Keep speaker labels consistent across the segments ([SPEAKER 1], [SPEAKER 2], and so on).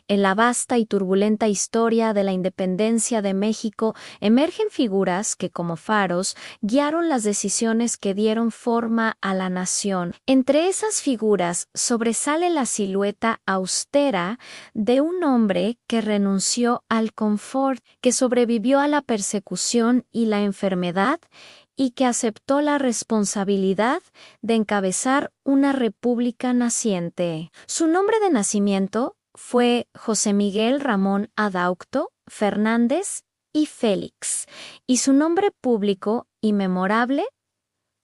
[SPEAKER 1] En la vasta y turbulenta historia de la independencia de México emergen figuras que, como faros, guiaron las decisiones que dieron forma a la nación. Entre esas figuras sobresale la silueta austera de un hombre que renunció al confort, que sobrevivió a la persecución y la enfermedad y que aceptó la responsabilidad de encabezar una república naciente. Su nombre de nacimiento fue José Miguel Ramón Adaucto Fernández y Félix, y su nombre público y memorable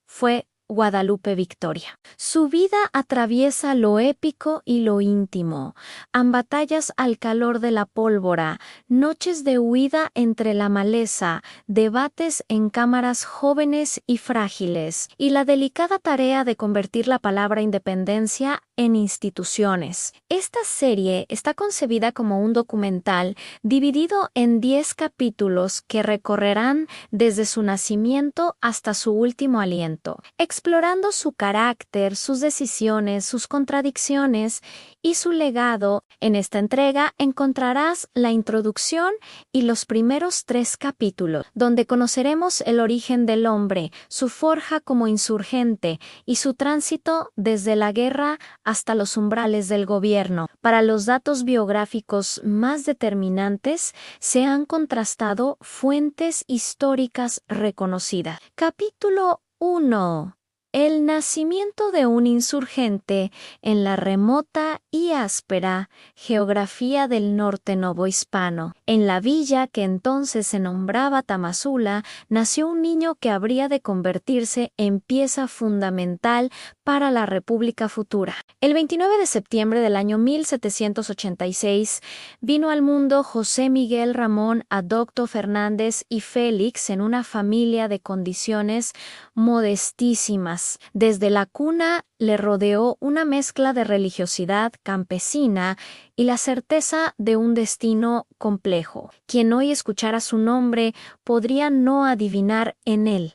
[SPEAKER 1] fue Guadalupe Victoria. Su vida atraviesa lo épico y lo íntimo, batallas al calor de la pólvora, noches de huida entre la maleza, debates en cámaras jóvenes y frágiles, y la delicada tarea de convertir la palabra independencia en instituciones. Esta serie está concebida como un documental dividido en 10 capítulos que recorrerán desde su nacimiento hasta su último aliento, explorando su carácter, sus decisiones, sus contradicciones y su legado. En esta entrega encontrarás la introducción y los primeros 3 capítulos, donde conoceremos el origen del hombre, su forja como insurgente y su tránsito desde la guerra hasta los umbrales del gobierno. Para los datos biográficos más determinantes se han contrastado fuentes históricas reconocidas. Capítulo 1. El nacimiento de un insurgente en la remota y áspera geografía del norte novohispano. En la villa que entonces se nombraba Tamazula, nació un niño que habría de convertirse en pieza fundamental para la República futura. El 29 de septiembre del año 1786 vino al mundo José Miguel Ramón Adaucto Fernández y Félix en una familia de condiciones modestísimas. Desde la cuna le rodeó una mezcla de religiosidad campesina y la certeza de un destino complejo. Quien hoy escuchara su nombre podría no adivinar en él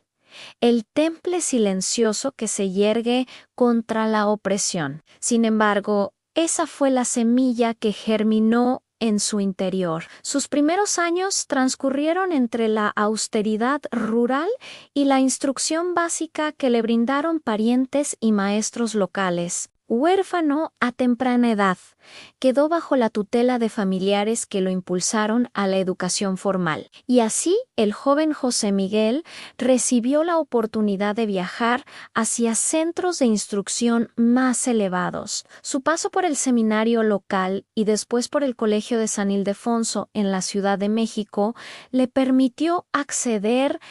[SPEAKER 1] el temple silencioso que se yergue contra la opresión. Sin embargo, esa fue la semilla que germinó en su interior. Sus primeros años transcurrieron entre la austeridad rural y la instrucción básica que le brindaron parientes y maestros locales. Huérfano a temprana edad, quedó bajo la tutela de familiares que lo impulsaron a la educación formal. Y así, el joven José Miguel recibió la oportunidad de viajar hacia centros de instrucción más elevados. Su paso por el seminario local y después por el Colegio de San Ildefonso en la Ciudad de México le permitió acceder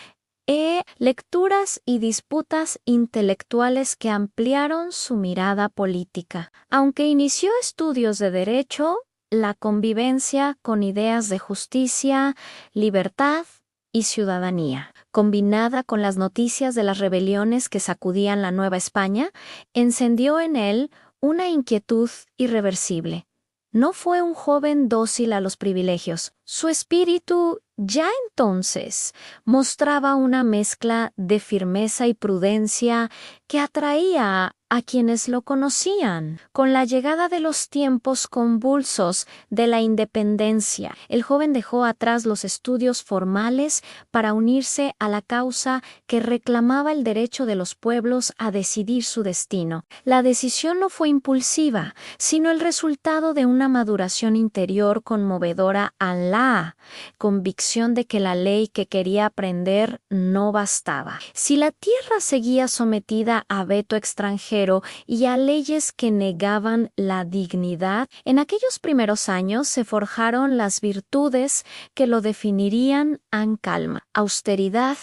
[SPEAKER 1] lecturas y disputas intelectuales que ampliaron su mirada política. Aunque inició estudios de derecho, la convivencia con ideas de justicia, libertad y ciudadanía, combinada con las noticias de las rebeliones que sacudían la Nueva España, encendió en él una inquietud irreversible. No fue un joven dócil a los privilegios. Su espíritu ya entonces mostraba una mezcla de firmeza y prudencia que atraía a quienes lo conocían. Con la llegada de los tiempos convulsos de la independencia, el joven dejó atrás los estudios formales para unirse a la causa que reclamaba el derecho de los pueblos a decidir su destino. La decisión no fue impulsiva, sino el resultado de una maduración interior conmovedora a la convicción de que la ley que quería aprender no bastaba. Si la tierra seguía sometida a veto extranjero y a leyes que negaban la dignidad, en aquellos primeros años se forjaron las virtudes que lo definirían en calma, austeridad,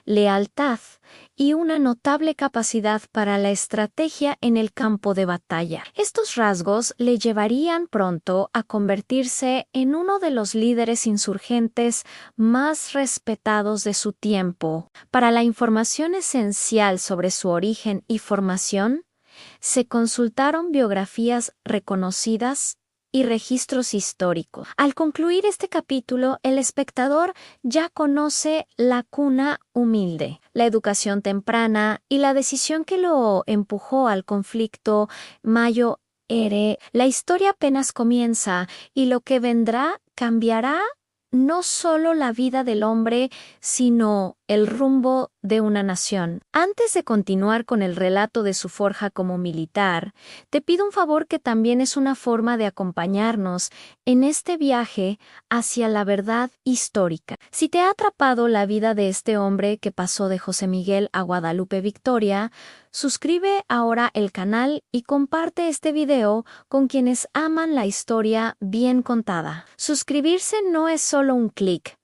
[SPEAKER 1] lealtad y una notable capacidad para la estrategia en el campo de batalla. Estos rasgos le llevarían pronto a convertirse en uno de los líderes insurgentes más respetados de su tiempo. Para la información esencial sobre su origen y formación, se consultaron biografías reconocidas y registros históricos. Al concluir este capítulo, el espectador ya conoce la cuna humilde, la educación temprana y la decisión que lo empujó al conflicto Mayo La historia apenas comienza y lo que vendrá cambiará no solo la vida del hombre, sino el rumbo de una nación. Antes de continuar con el relato de su forja como militar, te pido un favor que también es una forma de acompañarnos en este viaje hacia la verdad histórica. Si te ha atrapado la vida de este hombre que pasó de José Miguel a Guadalupe Victoria, suscribe ahora el canal y comparte este video con quienes aman la historia bien contada. Suscribirse no es solo un clic,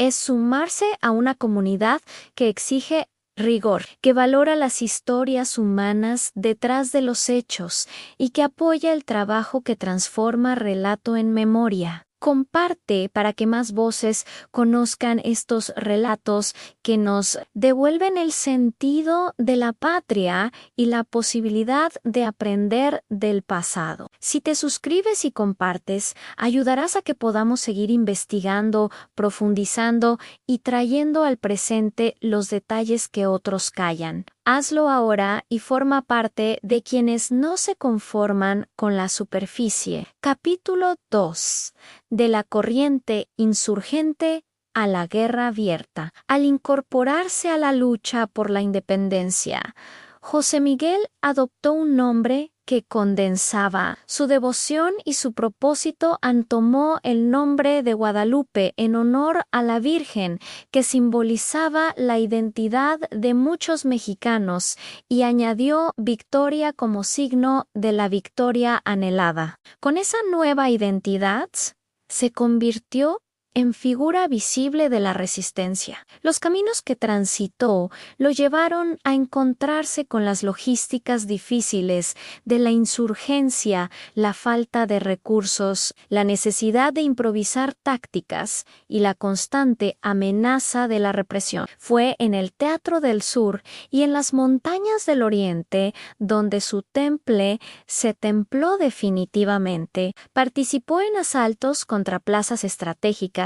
[SPEAKER 1] es sumarse a una comunidad que exige rigor, que valora las historias humanas detrás de los hechos y que apoya el trabajo que transforma relato en memoria. Comparte para que más voces conozcan estos relatos que nos devuelven el sentido de la patria y la posibilidad de aprender del pasado. Si te suscribes y compartes, ayudarás a que podamos seguir investigando, profundizando y trayendo al presente los detalles que otros callan. Hazlo ahora y forma parte de quienes no se conforman con la superficie. Capítulo 2. De la corriente insurgente a la guerra abierta. Al incorporarse a la lucha por la independencia, José Miguel adoptó un nombre que condensaba su devoción y su propósito. Tomó el nombre de Guadalupe en honor a la Virgen, que simbolizaba la identidad de muchos mexicanos, y añadió Victoria como signo de la victoria anhelada. Con esa nueva identidad, se convirtió en figura visible de la resistencia. Los caminos que transitó lo llevaron a encontrarse con las logísticas difíciles de la insurgencia, la falta de recursos, la necesidad de improvisar tácticas y la constante amenaza de la represión. Fue en el Teatro del Sur y en las montañas del Oriente donde su temple se templó definitivamente. Participó en asaltos contra plazas estratégicas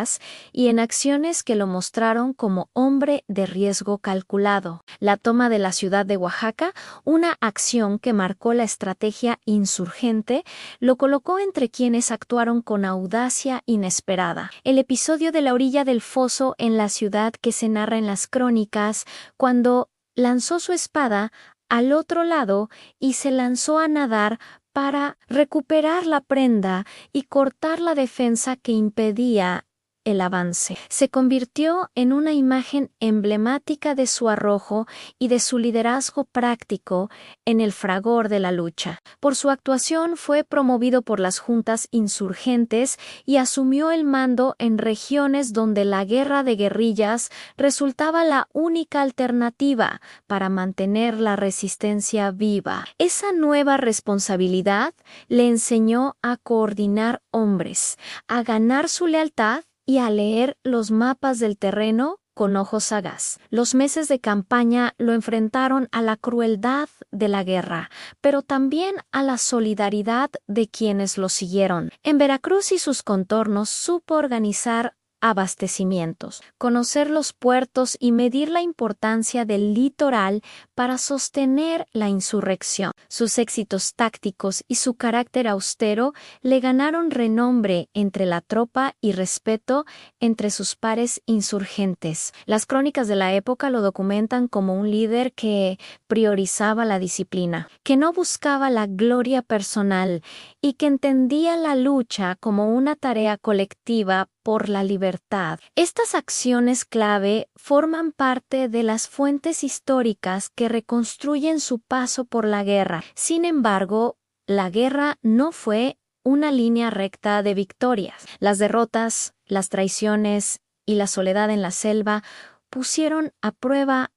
[SPEAKER 1] y en acciones que lo mostraron como hombre de riesgo calculado. La toma de la ciudad de Oaxaca, una acción que marcó la estrategia insurgente, lo colocó entre quienes actuaron con audacia inesperada. El episodio de la orilla del foso en la ciudad que se narra en las crónicas, cuando lanzó su espada al otro lado y se lanzó a nadar para recuperar la prenda y cortar la defensa que impedía el avance. Se convirtió en una imagen emblemática de su arrojo y de su liderazgo práctico en el fragor de la lucha. Por su actuación fue promovido por las juntas insurgentes y asumió el mando en regiones donde la guerra de guerrillas resultaba la única alternativa para mantener la resistencia viva. Esa nueva responsabilidad le enseñó a coordinar hombres, a ganar su lealtad y a leer los mapas del terreno con ojo sagaz. Los meses de campaña lo enfrentaron a la crueldad de la guerra, pero también a la solidaridad de quienes lo siguieron. En Veracruz y sus contornos supo organizar abastecimientos, conocer los puertos y medir la importancia del litoral para sostener la insurrección. Sus éxitos tácticos y su carácter austero le ganaron renombre entre la tropa y respeto entre sus pares insurgentes. Las crónicas de la época lo documentan como un líder que priorizaba la disciplina, que no buscaba la gloria personal y que entendía la lucha como una tarea colectiva por la libertad. Estas acciones clave forman parte de las fuentes históricas que reconstruyen su paso por la guerra. Sin embargo, la guerra no fue una línea recta de victorias. Las derrotas, las traiciones y la soledad en la selva pusieron a prueba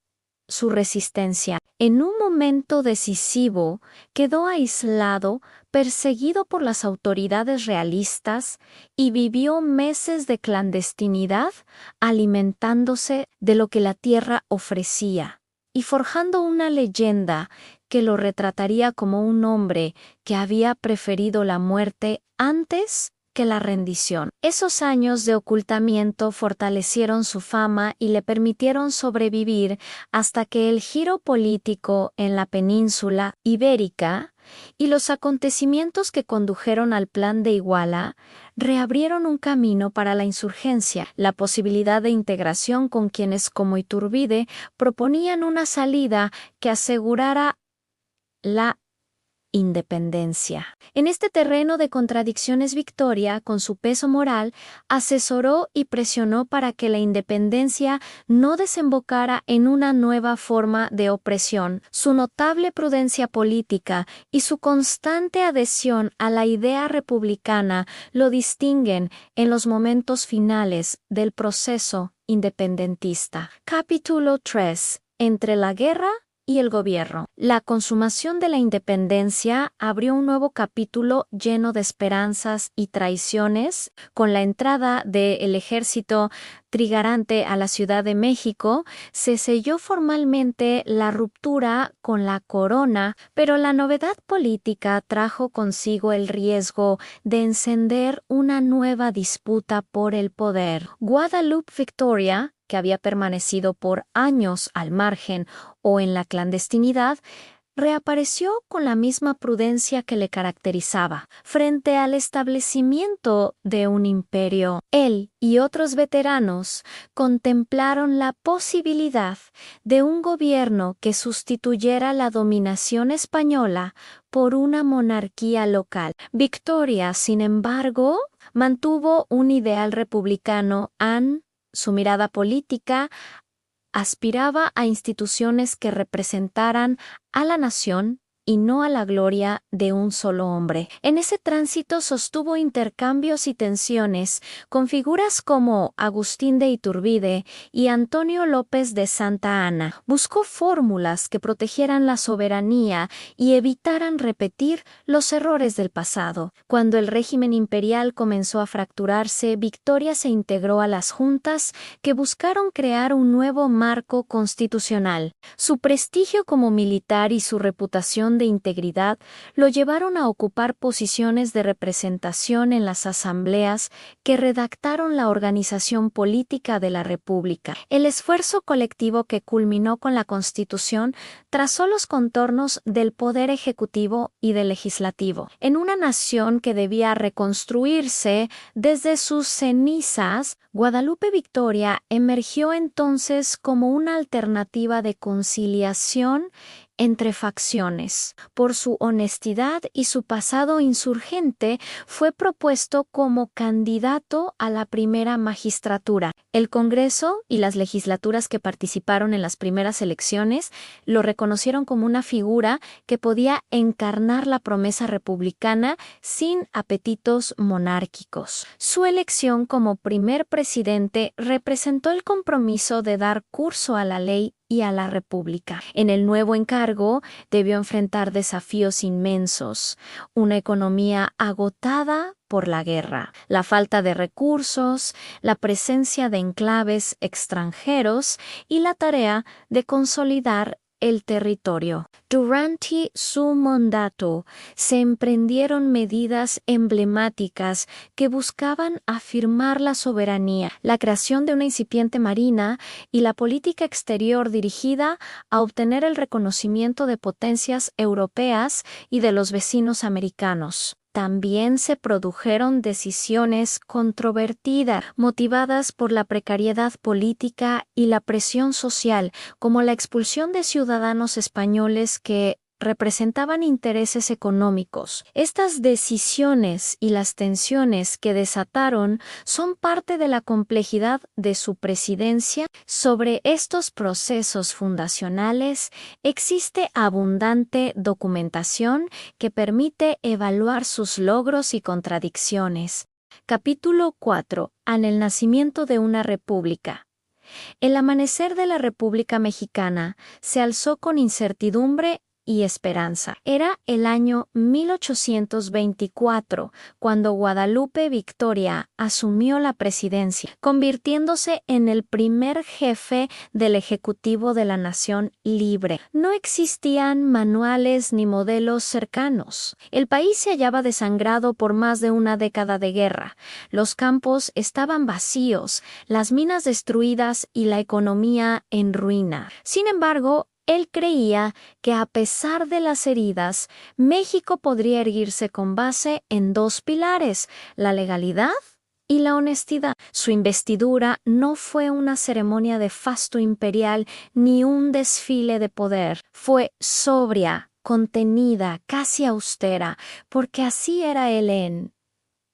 [SPEAKER 1] su resistencia. En un momento decisivo, quedó aislado, perseguido por las autoridades realistas y vivió meses de clandestinidad alimentándose de lo que la tierra ofrecía y forjando una leyenda que lo retrataría como un hombre que había preferido la muerte antes que la rendición. Esos años de ocultamiento fortalecieron su fama y le permitieron sobrevivir hasta que el giro político en la península ibérica y los acontecimientos que condujeron al Plan de Iguala reabrieron un camino para la insurgencia, la posibilidad de integración con quienes como Iturbide proponían una salida que asegurara la independencia. En este terreno de contradicciones, Victoria, con su peso moral, asesoró y presionó para que la independencia no desembocara en una nueva forma de opresión. Su notable prudencia política y su constante adhesión a la idea republicana lo distinguen en los momentos finales del proceso independentista. Capítulo 3. Entre la guerra y el gobierno. La consumación de la independencia abrió un nuevo capítulo lleno de esperanzas y traiciones. Con la entrada del ejército trigarante a la Ciudad de México, se selló formalmente la ruptura con la corona, pero la novedad política trajo consigo el riesgo de encender una nueva disputa por el poder. Guadalupe Victoria, que había permanecido por años al margen o en la clandestinidad, reapareció con la misma prudencia que le caracterizaba frente al establecimiento de un imperio. Él y otros veteranos contemplaron la posibilidad de un gobierno que sustituyera la dominación española por una monarquía local. Victoria, sin embargo, mantuvo un ideal republicano. Su mirada política aspiraba a instituciones que representaran a la nación y no a la gloria de un solo hombre. En ese tránsito sostuvo intercambios y tensiones con figuras como Agustín de Iturbide y Antonio López de Santa Anna. Buscó fórmulas que protegieran la soberanía y evitaran repetir los errores del pasado. Cuando el régimen imperial comenzó a fracturarse, Victoria se integró a las juntas que buscaron crear un nuevo marco constitucional. Su prestigio como militar y su reputación de integridad lo llevaron a ocupar posiciones de representación en las asambleas que redactaron la organización política de la República. El esfuerzo colectivo que culminó con la Constitución trazó los contornos del poder ejecutivo y del legislativo. En una nación que debía reconstruirse desde sus cenizas, Guadalupe Victoria emergió entonces como una alternativa de conciliación entre facciones. Por su honestidad y su pasado insurgente, fue propuesto como candidato a la primera magistratura. El Congreso y las legislaturas que participaron en las primeras elecciones lo reconocieron como una figura que podía encarnar la promesa republicana sin apetitos monárquicos. Su elección como primer presidente representó el compromiso de dar curso a la ley y a la República. En el nuevo encargo debió enfrentar desafíos inmensos, una economía agotada por la guerra, la falta de recursos, la presencia de enclaves extranjeros y la tarea de consolidar el territorio. Durante su mandato se emprendieron medidas emblemáticas que buscaban afirmar la soberanía, la creación de una incipiente marina y la política exterior dirigida a obtener el reconocimiento de potencias europeas y de los vecinos americanos. También se produjeron decisiones controvertidas, motivadas por la precariedad política y la presión social, como la expulsión de ciudadanos españoles que representaban intereses económicos. Estas decisiones y las tensiones que desataron son parte de la complejidad de su presidencia. Sobre estos procesos fundacionales existe abundante documentación que permite evaluar sus logros y contradicciones. Capítulo 4. En el nacimiento de una república. El amanecer de la República Mexicana se alzó con incertidumbre y esperanza. Era el año 1824 cuando Guadalupe Victoria asumió la presidencia, convirtiéndose en el primer jefe del Ejecutivo de la nación libre. No existían manuales ni modelos cercanos. El país se hallaba desangrado por más de una década de guerra. Los campos estaban vacíos, las minas destruidas y la economía en ruina. Sin embargo, Él creía que a pesar de las heridas, México podría erguirse con base en dos pilares, la legalidad y la honestidad. Su investidura no fue una ceremonia de fasto imperial ni un desfile de poder. Fue sobria, contenida, casi austera, porque así era él.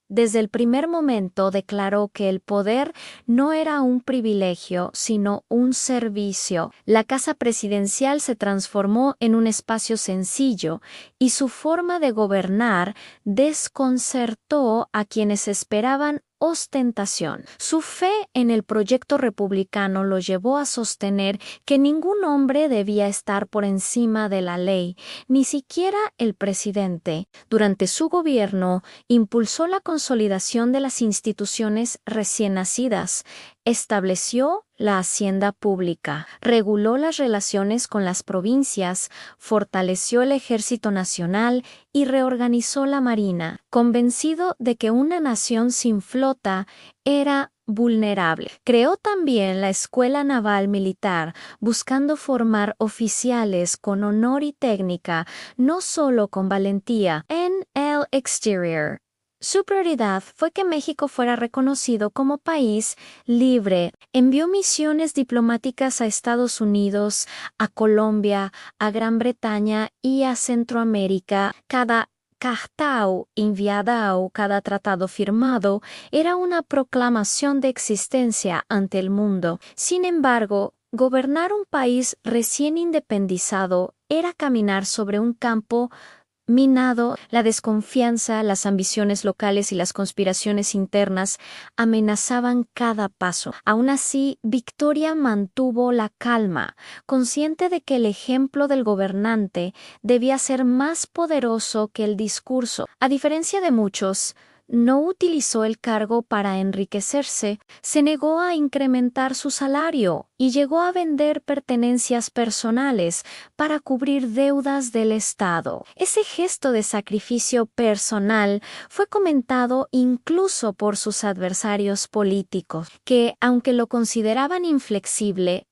[SPEAKER 1] Desde el primer momento declaró que el poder no era un privilegio, sino un servicio. La casa presidencial se transformó en un espacio sencillo y su forma de gobernar desconcertó a quienes esperaban ostentación. Su fe en el proyecto republicano lo llevó a sostener que ningún hombre debía estar por encima de la ley, ni siquiera el presidente. Durante su gobierno, impulsó la consolidación de las instituciones recién nacidas, estableció la hacienda pública, reguló las relaciones con las provincias, fortaleció el Ejército Nacional y reorganizó la Marina, convencido de que una nación sin flota era vulnerable. Creó también la Escuela Naval Militar, buscando formar oficiales con honor y técnica, no solo con valentía, en el exterior. Su prioridad fue que México fuera reconocido como país libre. Envió misiones diplomáticas a Estados Unidos, a Colombia, a Gran Bretaña y a Centroamérica. Cada carta enviada o cada tratado firmado era una proclamación de existencia ante el mundo. Sin embargo, gobernar un país recién independizado era caminar sobre un campo minado. La desconfianza, las ambiciones locales y las conspiraciones internas amenazaban cada paso. Aún así, Victoria mantuvo la calma, consciente de que el ejemplo del gobernante debía ser más poderoso que el discurso. A diferencia de muchos, no utilizó el cargo para enriquecerse, se negó a incrementar su salario y llegó a vender pertenencias personales para cubrir deudas del Estado. Ese gesto de sacrificio personal fue comentado incluso por sus adversarios políticos, que, aunque lo consideraban inflexible,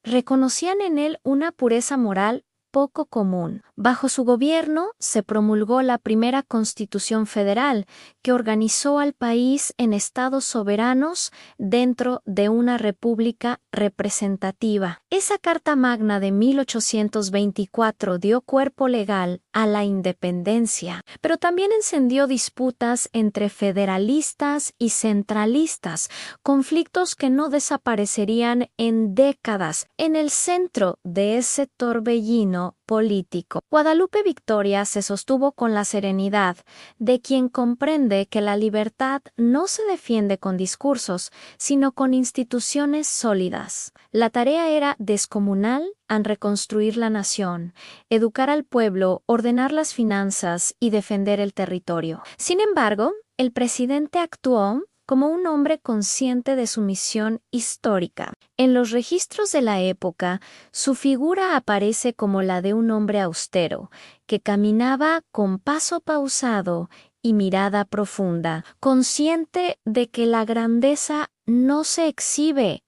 [SPEAKER 1] reconocían en él una pureza moral poco común. Bajo su gobierno se promulgó la primera Constitución Federal, que organizó al país en estados soberanos dentro de una república representativa. Esa Carta Magna de 1824 dio cuerpo legal a la independencia, pero también encendió disputas entre federalistas y centralistas, conflictos que no desaparecerían en décadas. En el centro de ese torbellino político, Guadalupe Victoria se sostuvo con la serenidad de quien comprende que la libertad no se defiende con discursos, sino con instituciones sólidas. La tarea era descomunal en reconstruir la nación, educar al pueblo, ordenar las finanzas y defender el territorio. Sin embargo, el presidente actuó como un hombre consciente de su misión histórica. En los registros de la época, su figura aparece como la de un hombre austero, que caminaba con paso pausado y mirada profunda, consciente de que la grandeza no se exhibe,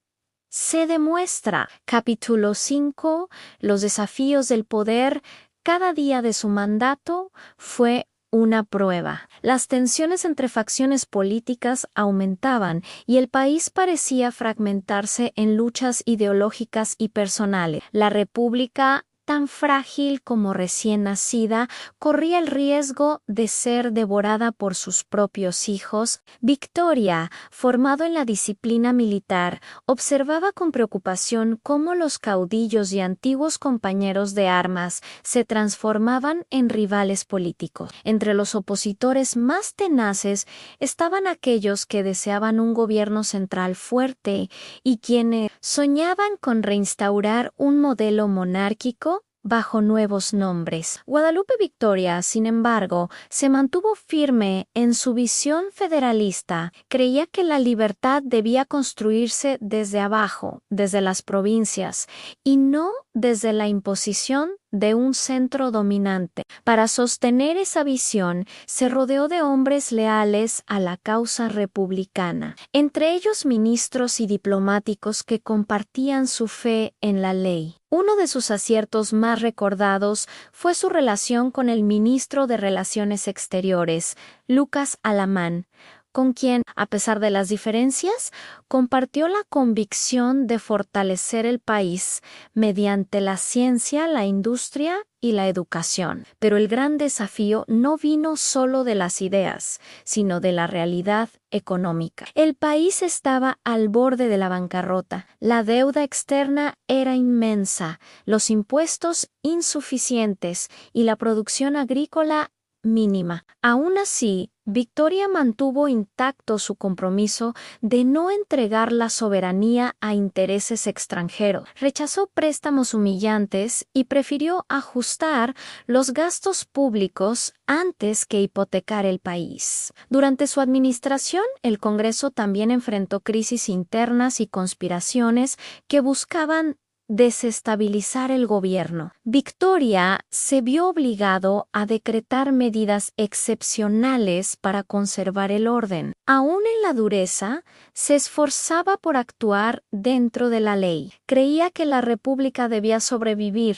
[SPEAKER 1] se demuestra. Capítulo 5. Los desafíos del poder. Cada día de su mandato fue una prueba. Las tensiones entre facciones políticas aumentaban y el país parecía fragmentarse en luchas ideológicas y personales. La República, tan frágil como recién nacida, corría el riesgo de ser devorada por sus propios hijos. Victoria, formado en la disciplina militar, observaba con preocupación cómo los caudillos y antiguos compañeros de armas se transformaban en rivales políticos. Entre los opositores más tenaces estaban aquellos que deseaban un gobierno central fuerte y quienes soñaban con reinstaurar un modelo monárquico bajo nuevos nombres. Guadalupe Victoria, sin embargo, se mantuvo firme en su visión federalista. Creía que la libertad debía construirse desde abajo, desde las provincias, y no desde la imposición de un centro dominante. Para sostener esa visión, se rodeó de hombres leales a la causa republicana, entre ellos ministros y diplomáticos que compartían su fe en la ley. Uno de sus aciertos más recordados fue su relación con el ministro de Relaciones Exteriores, Lucas Alamán, con quien, a pesar de las diferencias, compartió la convicción de fortalecer el país mediante la ciencia, la industria y la educación. Pero el gran desafío no vino solo de las ideas, sino de la realidad económica. El país estaba al borde de la bancarrota, la deuda externa era inmensa, los impuestos insuficientes y la producción agrícola mínima. Aún así, Victoria mantuvo intacto su compromiso de no entregar la soberanía a intereses extranjeros. Rechazó préstamos humillantes y prefirió ajustar los gastos públicos antes que hipotecar el país. Durante su administración, el Congreso también enfrentó crisis internas y conspiraciones que buscaban desestabilizar el gobierno. Victoria se vio obligado a decretar medidas excepcionales para conservar el orden. Aún en la dureza, se esforzaba por actuar dentro de la ley. Creía que la República debía sobrevivir,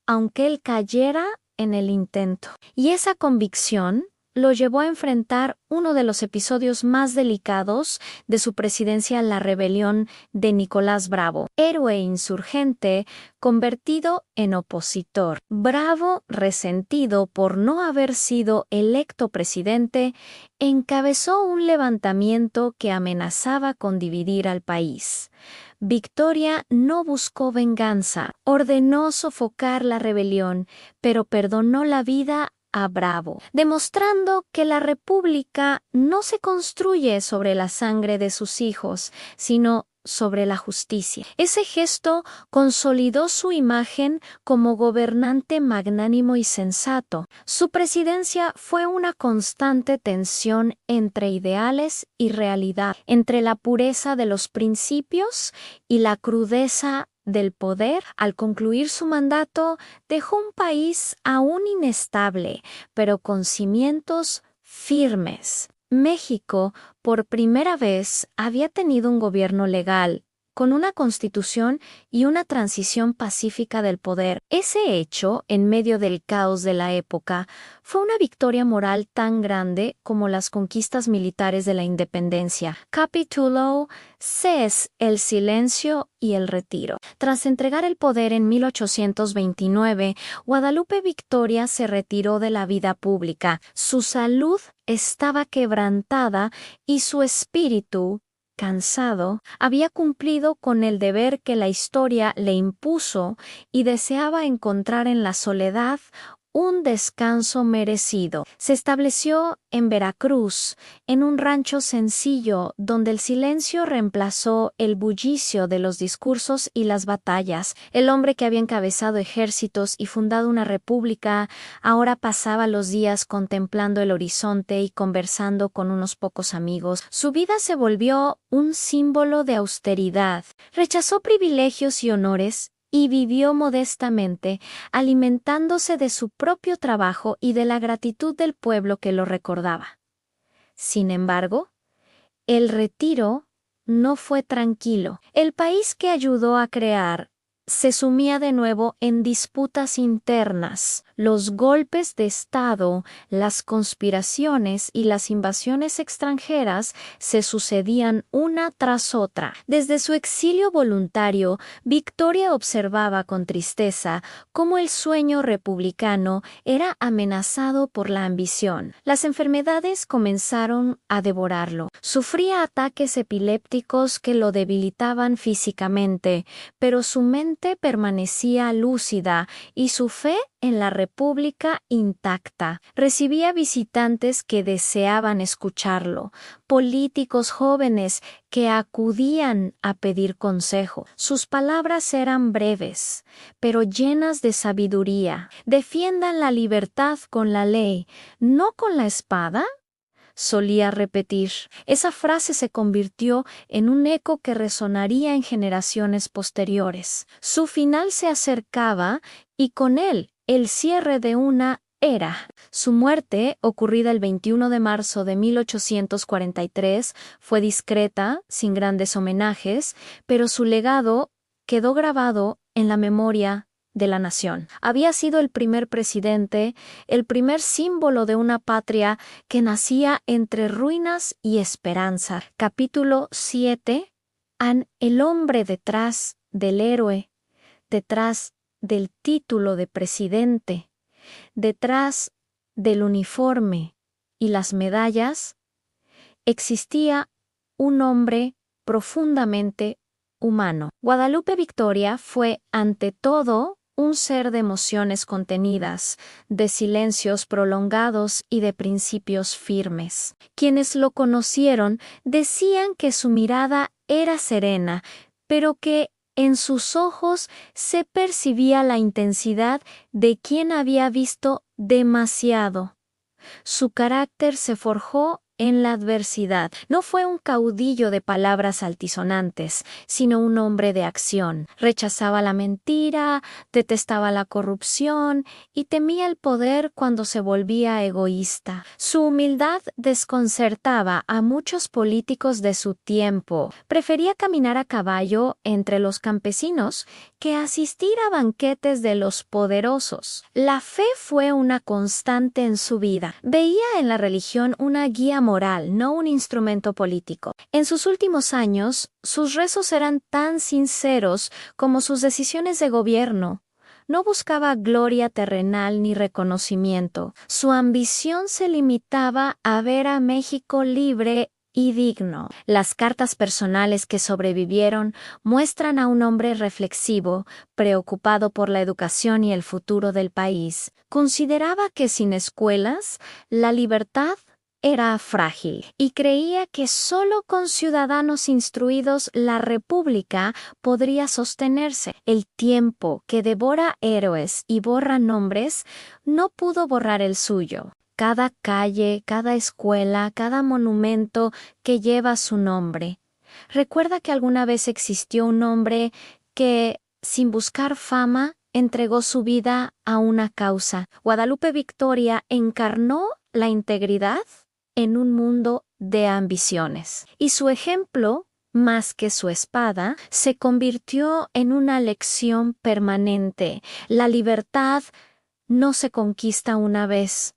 [SPEAKER 1] aunque él cayera en el intento. Y esa convicción lo llevó a enfrentar uno de los episodios más delicados de su presidencia, la rebelión de Nicolás Bravo, héroe insurgente convertido en opositor. Bravo, resentido por no haber sido electo presidente, encabezó un levantamiento que amenazaba con dividir al país. Victoria no buscó venganza, ordenó sofocar la rebelión, pero perdonó la vida a Bravo, demostrando que la República no se construye sobre la sangre de sus hijos, sino sobre la justicia. Ese gesto consolidó su imagen como gobernante magnánimo y sensato. Su presidencia fue una constante tensión entre ideales y realidad, entre la pureza de los principios y la crudeza del poder. Al concluir su mandato, dejó un país aún inestable, pero con cimientos firmes. México, por primera vez, había tenido un gobierno legal, con una constitución y una transición pacífica del poder. Ese hecho, en medio del caos de la época, fue una victoria moral tan grande como las conquistas militares de la independencia. Capitulo 6: el silencio y el retiro. Tras entregar el poder en 1829, Guadalupe Victoria se retiró de la vida pública. Su salud estaba quebrantada y su espíritu, cansado, había cumplido con el deber que la historia le impuso y deseaba encontrar en la soledad un descanso merecido. Se estableció en Veracruz, en un rancho sencillo donde el silencio reemplazó el bullicio de los discursos y las batallas. El hombre que había encabezado ejércitos y fundado una república ahora pasaba los días contemplando el horizonte y conversando con unos pocos amigos. Su vida se volvió un símbolo de austeridad. Rechazó privilegios y honores y vivió modestamente, alimentándose de su propio trabajo y de la gratitud del pueblo que lo recordaba. Sin embargo, el retiro no fue tranquilo. El país que ayudó a crear se sumía de nuevo en disputas internas. Los golpes de Estado, las conspiraciones y las invasiones extranjeras se sucedían una tras otra. Desde su exilio voluntario, Victoria observaba con tristeza cómo el sueño republicano era amenazado por la ambición. Las enfermedades comenzaron a devorarlo. Sufría ataques epilépticos que lo debilitaban físicamente, pero su mente permanecía lúcida y su fe en la República intacta. Recibía visitantes que deseaban escucharlo, políticos jóvenes que acudían a pedir consejo. Sus palabras eran breves, pero llenas de sabiduría. Defiendan la libertad con la ley, no con la espada. solía repetir. Esa frase se convirtió en un eco que resonaría en generaciones posteriores. Su final se acercaba y con él el cierre de una era. Su muerte, ocurrida el 21 de marzo de 1843, fue discreta, sin grandes homenajes, pero su legado quedó grabado en la memoria de la nación. Había sido el primer presidente, el primer símbolo de una patria que nacía entre ruinas y esperanza. Capítulo 7. El hombre detrás del héroe, detrás del título de presidente, detrás del uniforme y las medallas, existía un hombre profundamente humano. Guadalupe Victoria fue, ante todo, un ser de emociones contenidas, de silencios prolongados y de principios firmes. Quienes lo conocieron decían que su mirada era serena, pero que en sus ojos se percibía la intensidad de quien había visto demasiado. Su carácter se forjó en la adversidad. No fue un caudillo de palabras altisonantes, sino un hombre de acción. Rechazaba la mentira, detestaba la corrupción y temía el poder cuando se volvía egoísta. Su humildad desconcertaba a muchos políticos de su tiempo. Prefería caminar a caballo entre los campesinos que asistir a banquetes de los poderosos. La fe fue una constante en su vida. Veía en la religión una guía moral, no un instrumento político. En sus últimos años, sus rezos eran tan sinceros como sus decisiones de gobierno. No buscaba gloria terrenal ni reconocimiento. Su ambición se limitaba a ver a México libre y digno. Las cartas personales que sobrevivieron muestran a un hombre reflexivo, preocupado por la educación y el futuro del país. Consideraba que sin escuelas, la libertad era frágil y creía que solo con ciudadanos instruidos la república podría sostenerse. El tiempo que devora héroes y borra nombres no pudo borrar el suyo. Cada calle, cada escuela, cada monumento que lleva su nombre. Recuerda que alguna vez existió un hombre que, sin buscar fama, entregó su vida a una causa. Guadalupe Victoria encarnó la integridad en un mundo de ambiciones. Y su ejemplo, más que su espada, se convirtió en una lección permanente. La libertad no se conquista una vez,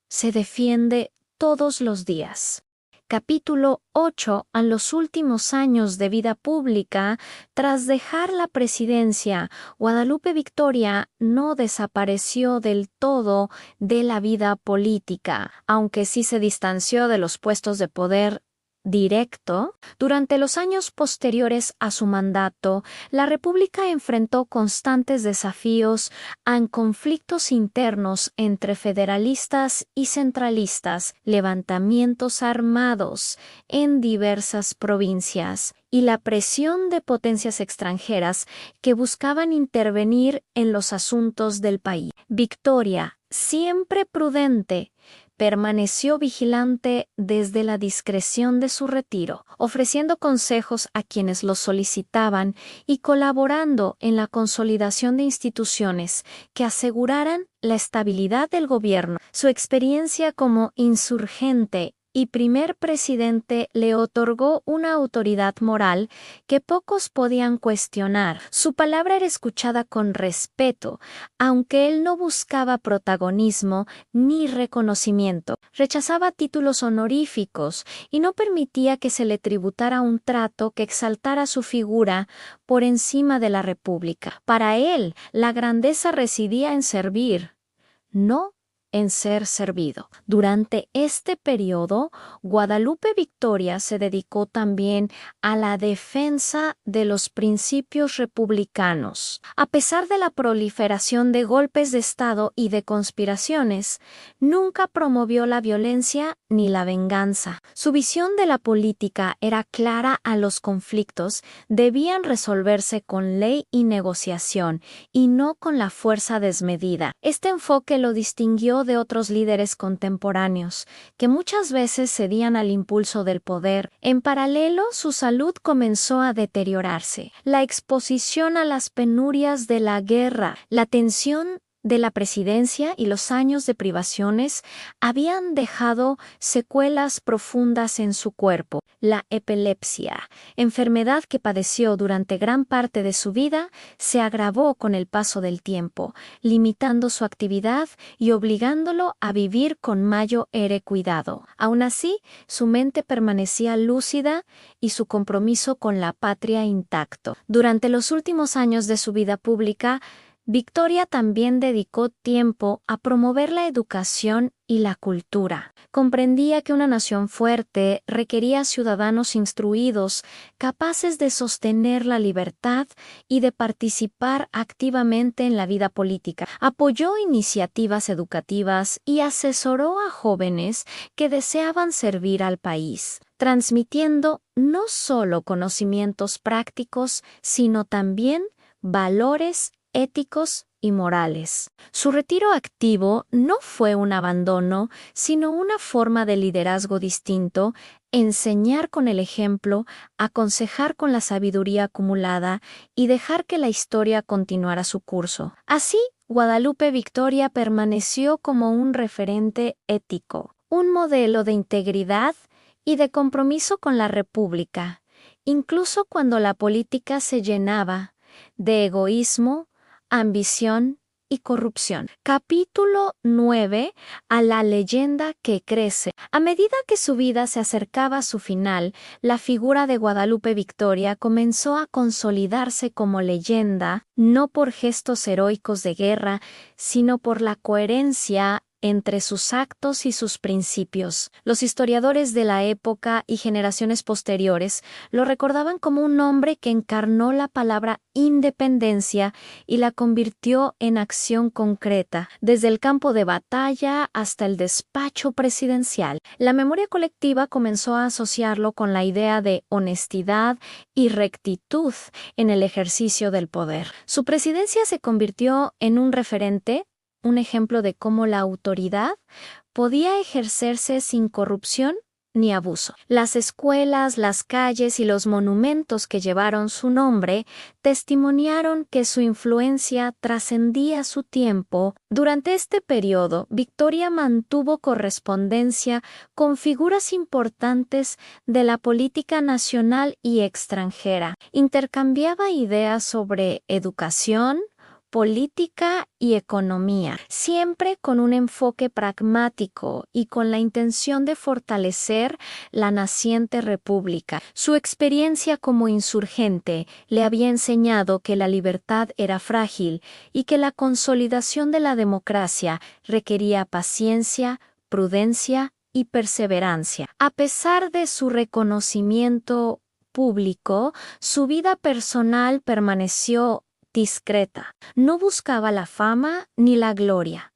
[SPEAKER 1] se defiende todos los días. Capítulo 8. A los últimos años de vida pública, tras dejar la presidencia, Guadalupe Victoria no desapareció del todo de la vida política, aunque sí se distanció de los puestos de poder directo. Durante los años posteriores a su mandato, la República enfrentó constantes desafíos en conflictos internos entre federalistas y centralistas, levantamientos armados en diversas provincias y la presión de potencias extranjeras que buscaban intervenir en los asuntos del país. Victoria, siempre prudente, permaneció vigilante desde la discreción de su retiro, ofreciendo consejos a quienes los solicitaban y colaborando en la consolidación de instituciones que aseguraran la estabilidad del gobierno. Su experiencia como insurgente y primer presidente le otorgó una autoridad moral que pocos podían cuestionar. Su palabra era escuchada con respeto, aunque él no buscaba protagonismo ni reconocimiento. Rechazaba títulos honoríficos y no permitía que se le tributara un trato que exaltara su figura por encima de la República. Para él, la grandeza residía en servir, no en ser servido. Durante este periodo, Guadalupe Victoria se dedicó también a la defensa de los principios republicanos. A pesar de la proliferación de golpes de Estado y de conspiraciones, nunca promovió la violencia ni la venganza. Su visión de la política era clara: a los conflictos debían resolverse con ley y negociación, y no con la fuerza desmedida. Este enfoque lo distinguió rodeó de otros líderes contemporáneos, que muchas veces cedían al impulso del poder. En paralelo, su salud comenzó a deteriorarse. La exposición a las penurias de la guerra, la tensión de la presidencia y los años de privaciones habían dejado secuelas profundas en su cuerpo. La epilepsia, enfermedad que padeció durante gran parte de su vida, se agravó con el paso del tiempo, limitando su actividad y obligándolo a vivir con mayor cuidado. Aún así, su mente permanecía lúcida y su compromiso con la patria intacto. Durante los últimos años de su vida pública, Victoria también dedicó tiempo a promover la educación y la cultura. Comprendía que una nación fuerte requería ciudadanos instruidos, capaces de sostener la libertad y de participar activamente en la vida política. Apoyó iniciativas educativas y asesoró a jóvenes que deseaban servir al país, transmitiendo no solo conocimientos prácticos, sino también valores éticos y morales. Su retiro activo no fue un abandono, sino una forma de liderazgo distinto, enseñar con el ejemplo, aconsejar con la sabiduría acumulada y dejar que la historia continuara su curso. Así, Guadalupe Victoria permaneció como un referente ético, un modelo de integridad y de compromiso con la República, incluso cuando la política se llenaba de egoísmo, ambición y corrupción. Capítulo 9. A la leyenda que crece. A medida que su vida se acercaba a su final, la figura de Guadalupe Victoria comenzó a consolidarse como leyenda, no por gestos heroicos de guerra, sino por la coherencia entre sus actos y sus principios. Los historiadores de la época y generaciones posteriores lo recordaban como un hombre que encarnó la palabra independencia y la convirtió en acción concreta, desde el campo de batalla hasta el despacho presidencial. La memoria colectiva comenzó a asociarlo con la idea de honestidad y rectitud en el ejercicio del poder. Su presidencia se convirtió en un referente, un ejemplo de cómo la autoridad podía ejercerse sin corrupción ni abuso. Las escuelas, las calles y los monumentos que llevaron su nombre testimoniaron que su influencia trascendía su tiempo. Durante este periodo, Victoria mantuvo correspondencia con figuras importantes de la política nacional y extranjera. Intercambiaba ideas sobre educación, política y economía, siempre con un enfoque pragmático y con la intención de fortalecer la naciente república. Su experiencia como insurgente le había enseñado que la libertad era frágil y que la consolidación de la democracia requería paciencia, prudencia y perseverancia. A pesar de su reconocimiento público, su vida personal permaneció discreta. No buscaba la fama ni la gloria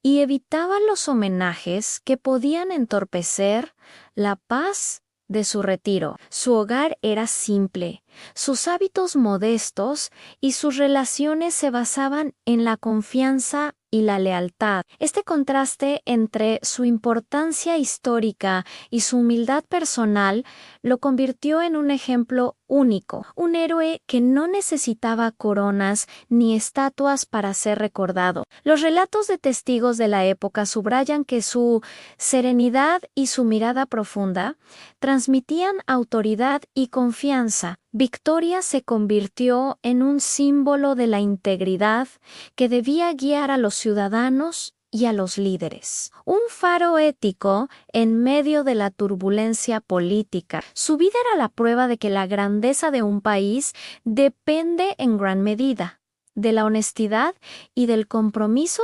[SPEAKER 1] y evitaba los homenajes que podían entorpecer la paz de su retiro. Su hogar era simple, sus hábitos modestos y sus relaciones se basaban en la confianza y la lealtad. Este contraste entre su importancia histórica y su humildad personal lo convirtió en un ejemplo único, un héroe que no necesitaba coronas ni estatuas para ser recordado. Los relatos de testigos de la época subrayan que su serenidad y su mirada profunda transmitían autoridad y confianza. Victoria se convirtió en un símbolo de la integridad que debía guiar a los ciudadanos y a los líderes. Un faro ético en medio de la turbulencia política. Su vida era la prueba de que la grandeza de un país depende en gran medida de la honestidad y del compromiso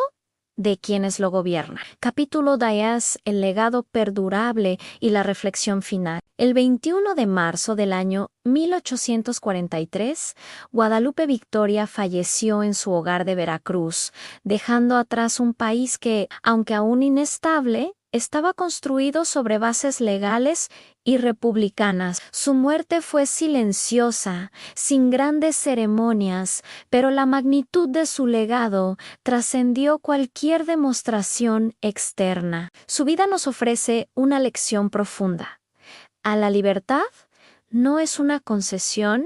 [SPEAKER 1] de quienes lo gobiernan. Capítulo 10. El legado perdurable y la reflexión final. El 21 de marzo del año 1843, Guadalupe Victoria falleció en su hogar de Veracruz, dejando atrás un país que, aunque aún inestable, estaba construido sobre bases legales y republicanas. Su muerte fue silenciosa, sin grandes ceremonias, pero la magnitud de su legado trascendió cualquier demostración externa. Su vida nos ofrece una lección profunda. A la libertad no es una concesión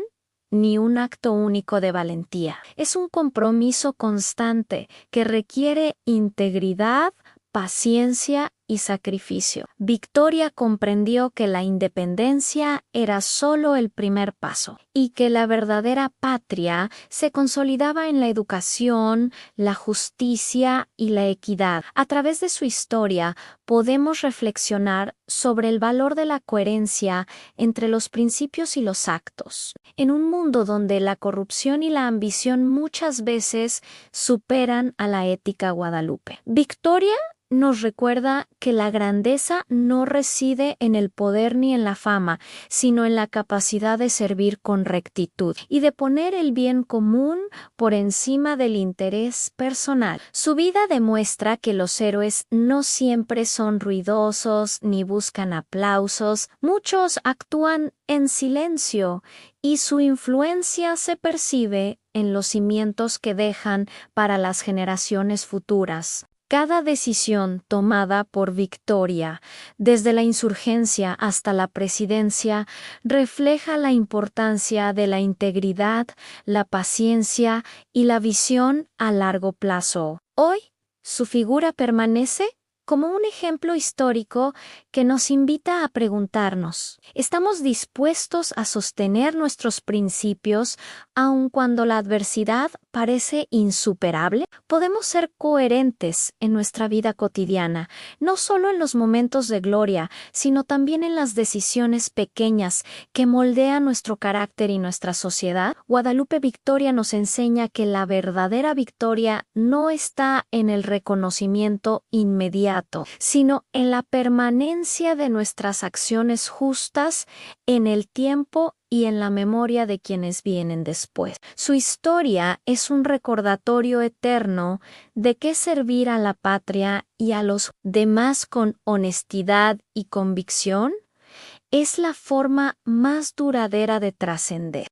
[SPEAKER 1] ni un acto único de valentía. Es un compromiso constante que requiere integridad, paciencia y sacrificio. Victoria comprendió que la independencia era solo el primer paso y que la verdadera patria se consolidaba en la educación, la justicia y la equidad. A través de su historia podemos reflexionar sobre el valor de la coherencia entre los principios y los actos. En un mundo donde la corrupción y la ambición muchas veces superan a la ética guadalupe. Victoria nos recuerda que la grandeza no reside en el poder ni en la fama, sino en la capacidad de servir con rectitud y de poner el bien común por encima del interés personal. Su vida demuestra que los héroes no siempre son ruidosos ni buscan aplausos. Muchos actúan en silencio y su influencia se percibe en los cimientos que dejan para las generaciones futuras. Cada decisión tomada por Victoria, desde la insurgencia hasta la presidencia, refleja la importancia de la integridad, la paciencia y la visión a largo plazo. Hoy, su figura permanece como un ejemplo histórico que nos invita a preguntarnos, ¿estamos dispuestos a sostener nuestros principios aun cuando la adversidad parece insuperable? Podemos ser coherentes en nuestra vida cotidiana, no solo en los momentos de gloria, sino también en las decisiones pequeñas que moldean nuestro carácter y nuestra sociedad. Guadalupe Victoria nos enseña que la verdadera victoria no está en el reconocimiento inmediato, sino en la permanencia de nuestras acciones justas en el tiempo y en la memoria de quienes vienen después. Su historia es un recordatorio eterno de que servir a la patria y a los demás con honestidad y convicción es la forma más duradera de trascender.